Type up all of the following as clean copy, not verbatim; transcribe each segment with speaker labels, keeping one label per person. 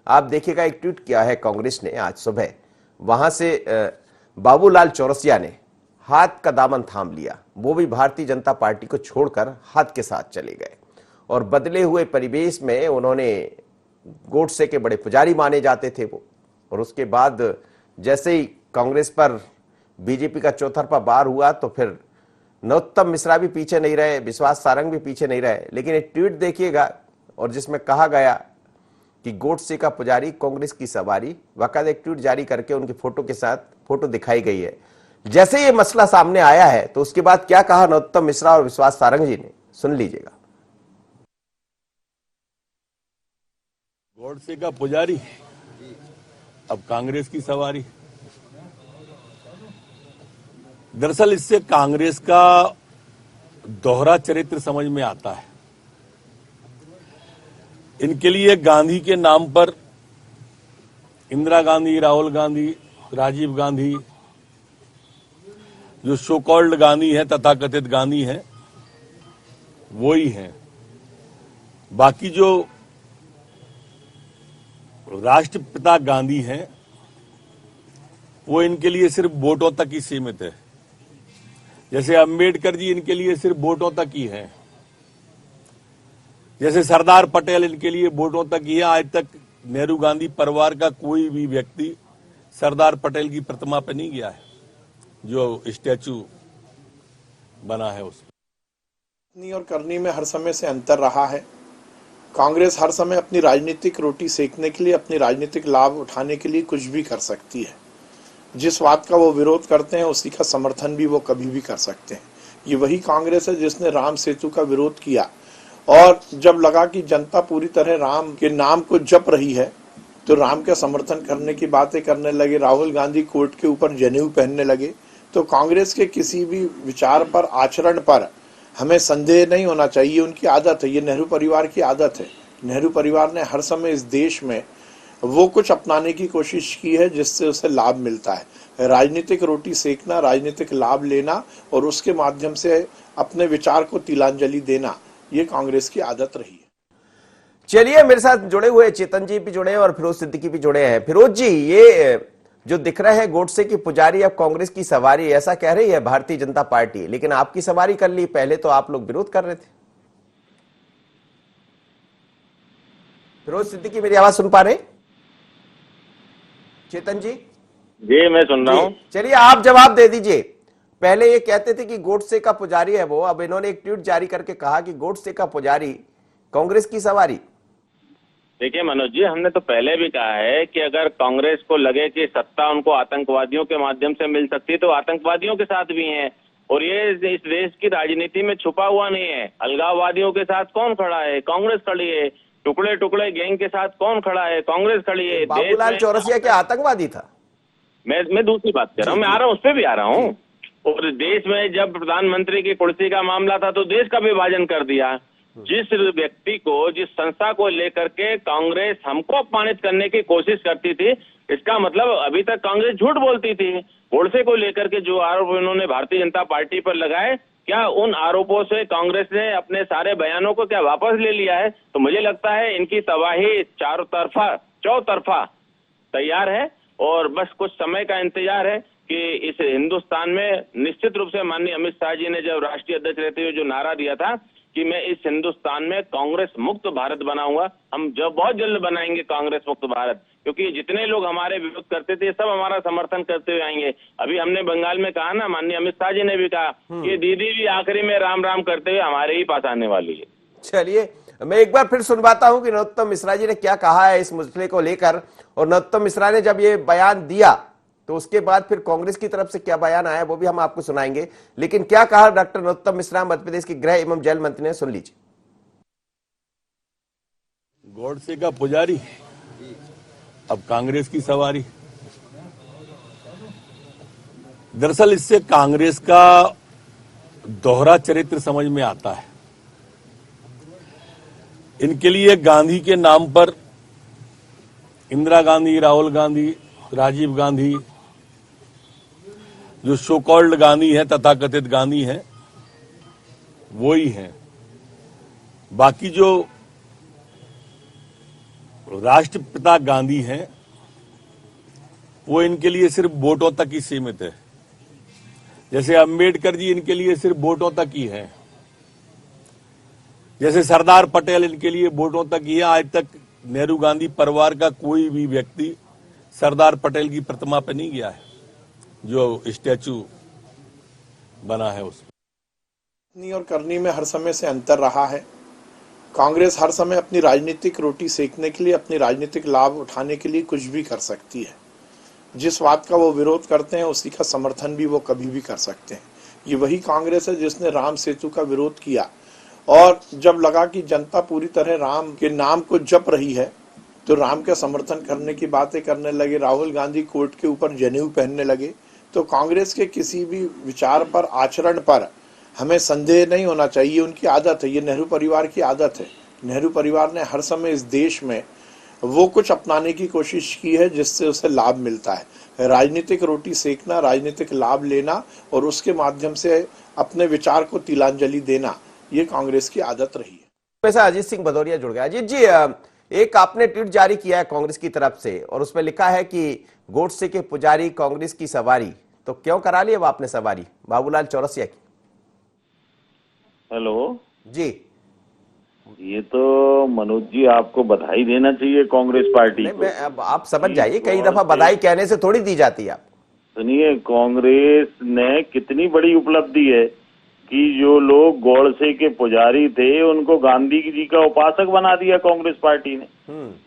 Speaker 1: आप देखिएगा, एक ट्वीट किया है कांग्रेस ने आज सुबह, वहां से बाबूलाल चौरसिया ने हाथ का दामन थाम लिया, वो भी भारतीय जनता पार्टी को छोड़कर हाथ के साथ चले गए और बदले हुए परिवेश में उन्होंने गोडसे के बड़े पुजारी माने जाते थे वो, और उसके बाद जैसे ही कांग्रेस पर बीजेपी का चौतरफा वार हुआ तो फिर नरोत्तम मिश्रा भी पीछे नहीं रहे, विश्वास सारंग भी पीछे नहीं रहे। लेकिन एक ट्वीट देखिएगा और जिसमें कहा गया कि गोडसे का पुजारी कांग्रेस की सवारी, बाकायदा एक ट्वीट जारी करके उनकी फोटो के साथ फोटो दिखाई गई है। जैसे ये मसला सामने आया है तो उसके बाद क्या कहा नरोत्तम मिश्रा और विश्वास सारंग जी ने, सुन लीजिएगा।
Speaker 2: गोडसे का पुजारी अब कांग्रेस की सवारी। दरअसल इससे कांग्रेस का दोहरा चरित्र समझ में आता है। इनके लिए गांधी के नाम पर इंदिरा गांधी, राहुल गांधी, राजीव गांधी, जो सो कॉल्ड गांधी है, तथाकथित गांधी हैं, वो ही हैं। बाकी जो राष्ट्रपिता गांधी हैं वो इनके लिए सिर्फ वोटों तक ही सीमित है। जैसे अंबेडकर जी इनके लिए सिर्फ वोटों तक ही हैं, जैसे सरदार पटेल इनके लिए वोटों तक ही है। आज तक नेहरू गांधी परिवार का कोई भी व्यक्ति सरदार पटेल की प्रतिमा पे नहीं गया है, जो स्टैचू बना है उसमें।
Speaker 3: और करनी में हर समय से अंतर रहा है। कांग्रेस हर समय अपनी राजनीतिक रोटी सेकने के लिए, अपनी राजनीतिक लाभ उठाने के लिए कुछ भी कर सकती है। जिस बात का वो विरोध करते हैं उसी का समर्थन भी वो कभी भी कर सकते हैं। ये वही कांग्रेस है जिसने राम सेतु का विरोध किया और जब लगा कि जनता पूरी तरह राम के नाम को जप रही है तो राम का समर्थन करने की बातें करने लगे। राहुल गांधी कोर्ट के ऊपर जनेऊ पहनने लगे। तो कांग्रेस के किसी भी विचार पर, आचरण पर हमें संदेह नहीं होना चाहिए। उनकी आदत है, ये नेहरू परिवार की आदत है। नेहरू परिवार ने हर समय इस देश में वो कुछ अपनाने की कोशिश की है जिससे उसे लाभ मिलता है। राजनीतिक रोटी सेकना, राजनीतिक लाभ लेना और उसके माध्यम से अपने विचार को तिलांजलि देना, ये कांग्रेस की आदत रही है।
Speaker 1: चलिए, मेरे साथ जुड़े हुए चेतन जी भी जुड़े हैं और फिरोज सिद्दीकी भी जुड़े हैं। फिरोज जी, ये जो दिख रहा है गोडसे की पुजारी अब कांग्रेस की सवारी, ऐसा कह रही है भारतीय जनता पार्टी, लेकिन आपकी सवारी कर ली, पहले तो आप लोग विरोध कर रहे थे। फिरोज सिद्दीकी, मेरी आवाज सुन पा रहे? चेतन जी?
Speaker 4: जी, मैं सुन रहा हूं।
Speaker 1: चलिए, आप जवाब दे दीजिए। पहले ये कहते थे कि गोडसे का पुजारी है वो, अब इन्होंने एक ट्वीट जारी करके कहा कि गोडसे का पुजारी कांग्रेस की सवारी।
Speaker 4: देखिए मनोज जी, हमने तो पहले भी कहा है कि अगर कांग्रेस को लगे कि सत्ता उनको आतंकवादियों के माध्यम से मिल सकती है तो आतंकवादियों के साथ भी हैं। और ये इस देश की राजनीति में छुपा हुआ नहीं है। अलगाववादियों के साथ कौन खड़ा है? कांग्रेस खड़ी है। टुकड़े टुकड़े गैंग के साथ कौन खड़ा है? कांग्रेस खड़ी है।
Speaker 1: बाबूलाल चौरसिया क्या आतंकवादी था?
Speaker 4: मैं दूसरी बात कर रहा हूँ, मैं आ रहा हूँ, उस पर भी आ रहा हूँ। और देश में जब प्रधानमंत्री की कुर्सी का मामला था तो देश का विभाजन कर दिया। जिस व्यक्ति को, जिस संस्था को लेकर के कांग्रेस हमको अपमानित करने की कोशिश करती थी, इसका मतलब अभी तक कांग्रेस झूठ बोलती थी। गोडसे को लेकर के जो आरोप इन्होंने भारतीय जनता पार्टी पर लगाए, क्या उन आरोपों से कांग्रेस ने अपने सारे बयानों को क्या वापस ले लिया है? तो मुझे लगता है इनकी तबाही चौतरफा तैयार है और बस कुछ समय का इंतजार है कि इस हिंदुस्तान में निश्चित रूप से माननीय अमित शाह जी ने जब राष्ट्रीय अध्यक्ष रहते हुए जो नारा दिया था कि मैं इस हिंदुस्तान में कांग्रेस मुक्त भारत बनाऊंगा, हम जब बहुत जल्द बनाएंगे कांग्रेस मुक्त भारत, क्योंकि जितने लोग हमारे विरोध करते थे सब हमारा समर्थन करते हुए आएंगे। अभी हमने बंगाल में कहा ना, माननीय अमित शाह जी ने भी कहा कि दीदी भी आखिरी में राम राम करते हुए हमारे ही पास आने वाली है।
Speaker 1: चलिए, मैं एक बार फिर सुनवाता हूं कि नरोत्तम मिश्रा जी ने क्या कहा है इस मसले को लेकर। और नरोत्तम मिश्रा ने जब ये बयान दिया तो उसके बाद फिर कांग्रेस की तरफ से क्या बयान आया वो भी हम आपको सुनाएंगे। लेकिन क्या कहा डॉक्टर नरोत्तम मिश्रा, मध्य प्रदेश के गृह एवं जेल मंत्री ने, सुन लीजिए।
Speaker 2: गोडसे का पुजारी अब कांग्रेस की सवारी। दरअसल इससे कांग्रेस का दोहरा चरित्र समझ में आता है। इनके लिए गांधी के नाम पर इंदिरा गांधी, राहुल गांधी, राजीव गांधी, जो सो कॉल्ड गांधी है, तथाकथित गांधी हैं, वो ही हैं। बाकी जो राष्ट्रपिता गांधी हैं वो इनके लिए सिर्फ वोटों तक ही सीमित है, जैसे अंबेडकर जी इनके लिए सिर्फ वोटों तक ही हैं, जैसे सरदार पटेल इनके लिए वोटों तक ही है। आज तक नेहरू गांधी परिवार का कोई भी व्यक्ति सरदार पटेल की प्रतिमा पे नहीं गया है, जो स्टैचू बना है उसमें।
Speaker 3: करनी और करनी में हर समय से अंतर रहा है। कांग्रेस हर समय अपनी राजनीतिक रोटी सेकने के लिए, अपनी राजनीतिक लाभ उठाने के लिए कुछ भी कर सकती है। जिस बात का वो विरोध करते हैं उसी का समर्थन भी वो कभी भी कर सकते हैं। ये वही कांग्रेस है जिसने राम सेतु का विरोध किया और जब लगा कि जनता पूरी तरह राम के नाम को जप रही है तो राम का समर्थन करने की बातें करने लगे। राहुल गांधी कोर्ट के ऊपर जनेऊ पहनने लगे। तो कांग्रेस के किसी भी विचार पर, आचरण पर हमें संदेह नहीं होना चाहिए। उनकी आदत है, ये नेहरू परिवार की आदत है। नेहरू परिवार ने हर समय इस देश में वो कुछ अपनाने की कोशिश की है जिससे उसे लाभ मिलता है। राजनीतिक रोटी सेकना, राजनीतिक लाभ लेना और उसके माध्यम से अपने विचार को तिलांजलि देना, ये कांग्रेस की आदत रही है।
Speaker 1: वैसा अजीत सिंह भदौरिया जुड़ गया। अजीत जी, एक आपने ट्वीट जारी किया है कांग्रेस की तरफ से और उसमें लिखा है कि गोडसे के पुजारी कांग्रेस की सवारी, तो क्यों करा ली अब आपने सवारी बाबूलाल चौरसिया की?
Speaker 5: हेलो
Speaker 1: जी,
Speaker 5: ये तो मनोज जी आपको बधाई देना चाहिए कांग्रेस पार्टी
Speaker 1: नहीं,
Speaker 5: को।
Speaker 1: मैं अब आप समझ जाइए, कई दफा बधाई कहने से थोड़ी दी जाती है। आप
Speaker 5: सुनिए, कांग्रेस ने कितनी बड़ी उपलब्धि है कि जो लोग गोडसे के पुजारी थे उनको गांधी जी का उपासक बना दिया कांग्रेस पार्टी ने।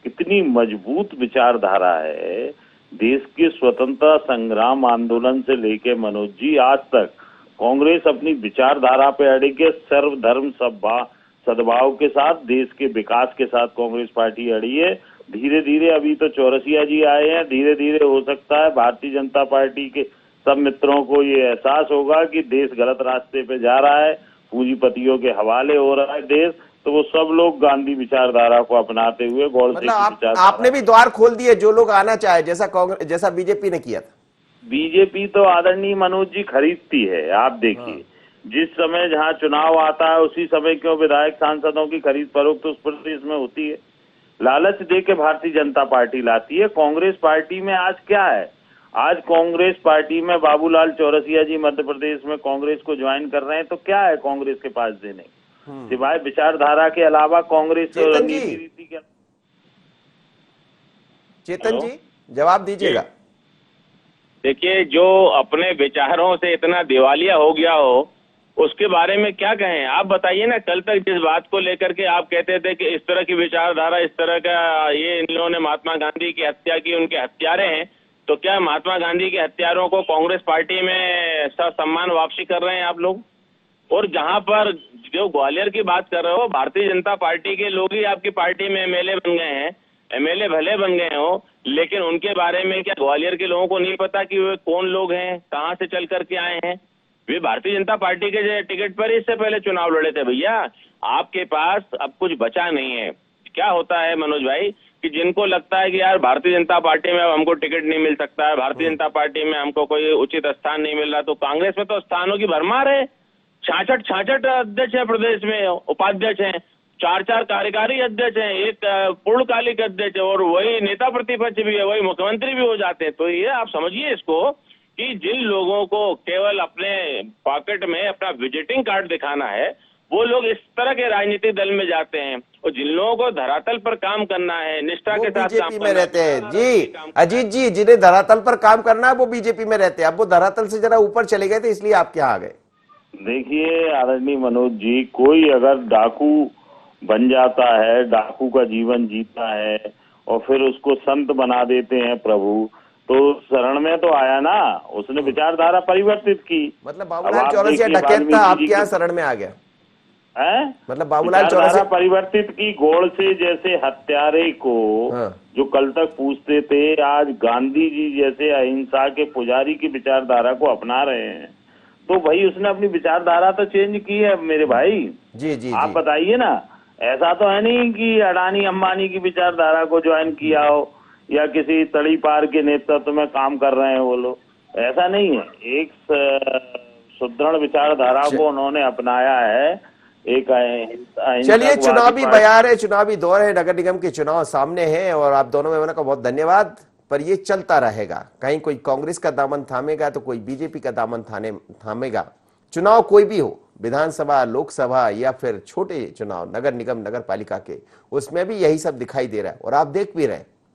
Speaker 5: कितनी मजबूत विचारधारा है। देश के स्वतंत्रता संग्राम आंदोलन से लेके मनोज जी आज तक कांग्रेस अपनी विचारधारा पे अड़ी है। सर्वधर्म सद्भाव के साथ, देश के विकास के साथ कांग्रेस पार्टी अड़ी है। धीरे धीरे अभी तो चौरसिया जी आए हैं, धीरे धीरे हो सकता है भारतीय जनता पार्टी के सब मित्रों को ये एहसास होगा कि देश गलत रास्ते पे जा रहा है, पूंजीपतियों के हवाले हो रहा है देश, तो वो सब लोग गांधी विचारधारा को अपनाते हुए गोडसे की विचारधारा।
Speaker 1: आपने भी द्वार खोल दिए जो लोग आना चाहे, जैसा कांग्रेस, जैसा बीजेपी ने किया था।
Speaker 5: बीजेपी तो आदरणीय मनोज जी खरीदती है। आप देखिए, जिस समय जहां चुनाव आता है उसी समय क्यों विधायक सांसदों की खरीद फरोख्त तो उस प्रदेश में होती है। लालच दे के भारतीय जनता पार्टी लाती है। कांग्रेस पार्टी में आज क्या है? आज कांग्रेस पार्टी में बाबूलाल चौरसिया जी मध्य प्रदेश में कांग्रेस को ज्वाइन कर रहे हैं, तो क्या है कांग्रेस के पास देने सिवाय विचारधारा के अलावा? कांग्रेस
Speaker 1: चेतन जी जवाब दीजिएगा।
Speaker 4: देखिए, जो अपने विचारों से इतना दिवालिया हो गया हो उसके बारे में क्या कहें? आप बताइए ना। कल तक जिस बात को लेकर के आप कहते थे कि इस तरह की विचारधारा, इस तरह का ये इन लोगों ने महात्मा गांधी की हत्या की, उनके हत्यारे हैं, तो क्या महात्मा गांधी के हत्यारों को कांग्रेस पार्टी में सम्मान वापसी कर रहे हैं आप लोग? और जहां पर जो ग्वालियर की बात कर रहे हो, भारतीय जनता पार्टी के लोग ही आपकी पार्टी में एमएलए बन गए हैं। एमएलए भले बन गए हो, लेकिन उनके बारे में क्या ग्वालियर के लोगों को नहीं पता कि वे कौन लोग हैं, कहां से चल करके आए हैं? वे भारतीय जनता पार्टी के टिकट पर इससे पहले चुनाव लड़े थे। भैया, आपके पास अब कुछ बचा नहीं है। क्या होता है मनोज भाई कि जिनको लगता है कि यार भारतीय जनता पार्टी में अब हमको टिकट नहीं मिल सकता है, भारतीय जनता पार्टी में हमको कोई उचित स्थान नहीं मिल रहा, तो कांग्रेस में तो स्थानों की भरमार है। 66 अध्यक्ष है प्रदेश में, उपाध्यक्ष हैं, 4 कार्यकारी अध्यक्ष हैं, एक पूर्णकालिक अध्यक्ष है और वही नेता प्रतिपक्ष भी है, वही मुख्यमंत्री भी हो जाते हैं। तो ये आप समझिए इसको कि जिन लोगों को केवल अपने पॉकेट में अपना विजिटिंग कार्ड दिखाना है, वो लोग इस तरह के राजनीतिक दल में जाते हैं। और जिन लोगों को धरातल पर काम करना है, निष्ठा के साथ काम
Speaker 1: में रहते हैं। जी अजीत जी, जिन्हें धरातल पर काम करना है वो बीजेपी में रहते हैं। अब वो धरातल से जरा ऊपर चले गए थे, इसलिए आप क्या आ गए?
Speaker 5: देखिए आदरणीय मनोज जी, कोई अगर डाकू बन जाता है, डाकू का जीवन जीता है और फिर उसको संत बना देते हैं प्रभु, तो शरण में तो आया ना, उसने विचारधारा परिवर्तित की।
Speaker 1: मतलब बाबूलाल चौरसिया डकैत था, आपके यहाँ शरण में आ गया
Speaker 5: है?
Speaker 1: मतलब बाबूलाल चौरसिया
Speaker 5: परिवर्तित की। गोडसे जैसे हत्यारे को जो कल तक पूछते थे, आज गांधी जी जैसे अहिंसा के पुजारी की विचारधारा को अपना रहे हैं, तो भाई उसने अपनी विचारधारा तो चेंज की है मेरे भाई।
Speaker 1: जी
Speaker 5: आप बताइए ना। ऐसा तो है नहीं कि अडानी अंबानी की विचारधारा को ज्वाइन किया हो या किसी तड़ी पार के नेतृत्व में काम कर रहे हैं वो लोग, ऐसा नहीं है। एक सुदृढ़ विचारधारा को उन्होंने अपनाया है। एक अहिंसक
Speaker 1: चलिए,
Speaker 5: वादी
Speaker 1: चुनावी
Speaker 5: पार्टी-
Speaker 1: बयार है, चुनावी दौर है, नगर निगम के चुनाव सामने हैं और आप दोनों मेहमानों का बहुत धन्यवाद। पर ये चलता रहेगा, कहीं कोई कांग्रेस का दामन थामेगा तो कोई बीजेपी का दामन थामेगा। चुनाव कोई भी हो, विधानसभा, लोकसभा या फिर छोटे चुनाव, नगर निगम, नगर पालिका के, उसमें भी यही सब दिखाई दे रहा है और आप देख भी रहे हैं।